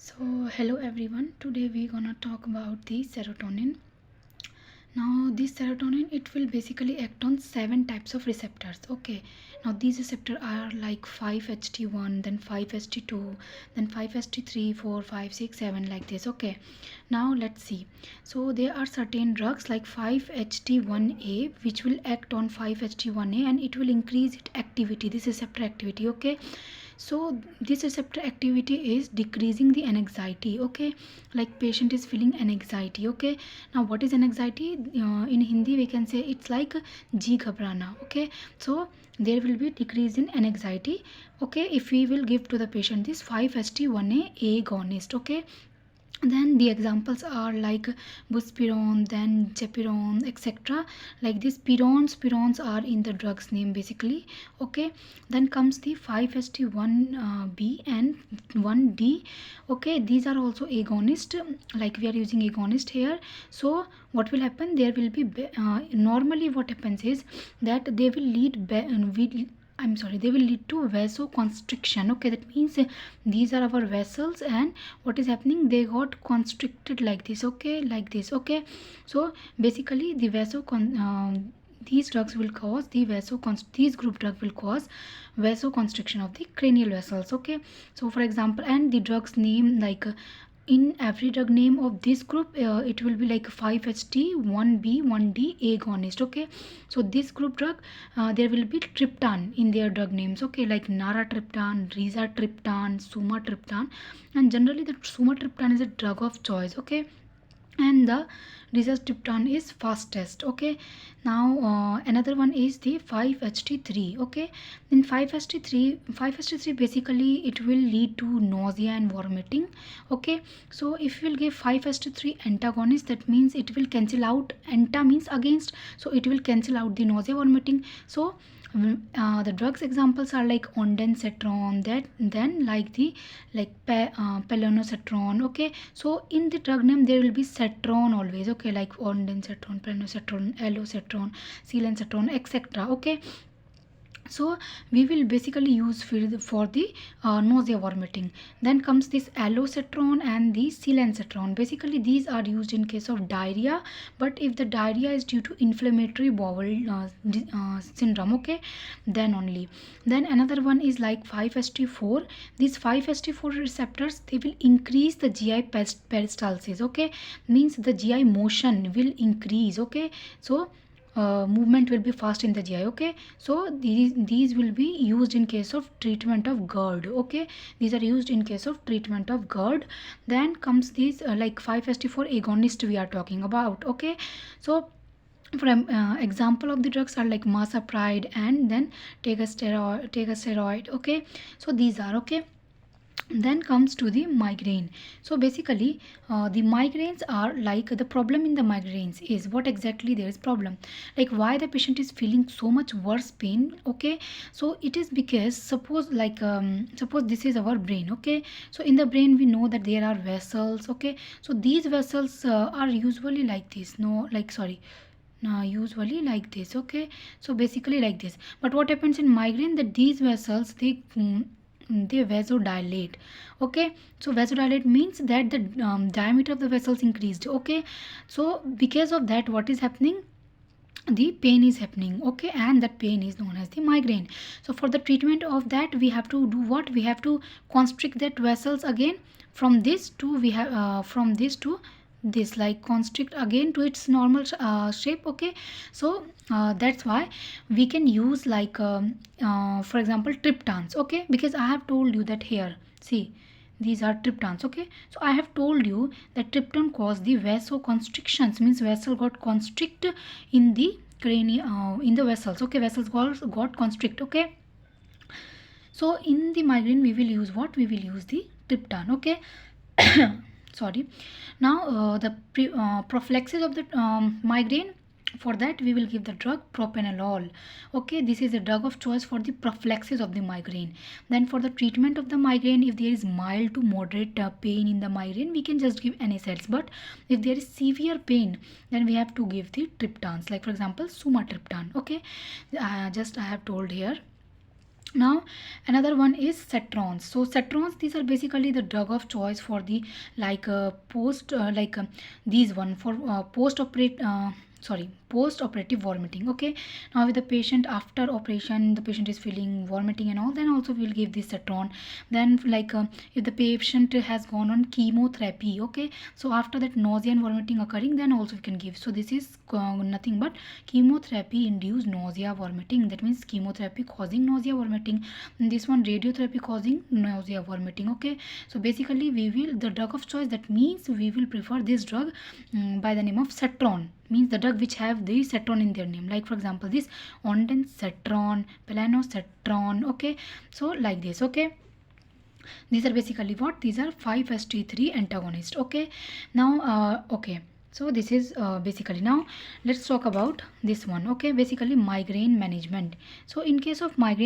So hello everyone, today we're gonna talk about the serotonin. Now this serotonin, it will basically act on 7 types of receptors. Okay, now these receptors are like 5-HT1, then 5-HT2, then 5-HT3, 4, 5, 6, 7, like this. Okay, now let's see. So there are certain drugs like 5-HT1A which will act on 5-HT1A and it will increase its activity, this receptor activity. Okay, so this receptor activity is decreasing the anxiety. Okay, like patient is feeling anxiety. Okay, now what is anxiety? In Hindi we can say it's like ji ghabrana. Okay, so there will be decrease in anxiety. Okay, if we will give to the patient this 5-HT1A agonist. Okay, then the examples are like buspirone, then gepirone, etc. Like these pirons are in the drug's name basically. Okay, then comes the 5-HT1B and 1D. Okay, these are also agonist, like we are using agonist here. So what will happen, there will be normally what happens is that they will they will lead to vasoconstriction. Okay, that means these are our vessels, and what is happening, they got constricted like this. Okay, like this. Okay, so basically the these drugs will cause these group drug will cause vasoconstriction of the cranial vessels. Okay, so for example, and the drugs name like in every drug name of this group, it will be like 5-HT, 1B, 1D agonist. Okay, so this group drug, there will be triptan in their drug names. Okay, like naratriptan, rizatriptan, sumatriptan, and generally the sumatriptan is a drug of choice. Okay, and the rizatriptan is fastest. Okay, now another one is the 5-HT3. Okay, in 5-HT3 basically it will lead to nausea and vomiting. Okay, so if you will give 5-HT3 antagonist, that means it will cancel out, anta means against, so it will cancel out the nausea, vomiting. So the drugs examples are like ondansetron, that then like the pelonosetron. Okay, so in the drug name there will be setron always. Okay, like ondansetron, pelonosetron, allosetron, silensetron, etc. Okay, so we will basically use for the nausea, vomiting. Then comes this allocetron and the silencetron. Basically these are used in case of diarrhea, but if the diarrhea is due to inflammatory bowel syndrome. Okay, then only. Then another one is like 5-HT4. These 5-HT4 receptors, they will increase the GI peristalsis. Okay, means the GI motion will increase. Okay, so movement will be fast in the GI. Okay, so these will be used in case of treatment of GERD. Okay, these are used in case of treatment of GERD. Then comes these like 5-HT4 agonist we are talking about. Okay, so for example of the drugs are like masapride and then tegasteroid. Okay, so these are. Okay, then comes to the migraine. So basically the migraines are like, the problem in the migraines is what exactly there is problem, like why the patient is feeling so much worse pain. Okay, so it is because suppose like suppose this is our brain. Okay, so in the brain we know that there are vessels. Okay, so these vessels are usually like this, no, like sorry, usually like this. Okay, so basically like this, but what happens in migraine, that these vessels they vasodilate. Okay, so vasodilate means that the diameter of the vessels increased. Okay, so because of that, what is happening, the pain is happening. Okay, and that pain is known as the migraine. So for the treatment of that, we have to do what, we have to constrict that vessels again from this to we have from this to this, like constrict again to its normal shape. Okay, so that's why we can use like for example triptans. Okay, because I have told you that here, see, these are triptans. Okay, so I have told you that triptan cause the vasoconstrictions, means vessel got constrict in the cranium, in the vessels. Okay, vessels got constrict. Okay, so in the migraine we will use what, we will use the triptan. Okay, sorry. Now prophylaxis of the migraine, for that we will give the drug propranolol. Okay, this is a drug of choice for the prophylaxis of the migraine. Then for the treatment of the migraine, if there is mild to moderate pain in the migraine, we can just give NSAIDs. But if there is severe pain, then we have to give the triptans, like for example sumatriptan. Okay, just I have told here. Now another one is cetrons. So cetrons, these are basically the drug of choice for the these one for post operative vomiting. Okay, now with the patient after operation, the patient is feeling vomiting and all, then also we'll give this cetron. Then if the patient has gone on chemotherapy, okay, so after that nausea and vomiting occurring, then also we can give. So this is nothing but chemotherapy induced nausea vomiting, that means chemotherapy causing nausea vomiting. And this one radiotherapy causing nausea vomiting. Okay, so basically we will, the drug of choice, that means we will prefer this drug by the name of cetron, means the drug which have the cetron in their name, like for example this ondansetron, pelanositron. Okay, so like this. Okay, these are basically what, these are 5-HT3 antagonists. Okay, now okay, so this is basically, now let's talk about this one. Okay, basically migraine management. So in case of migraine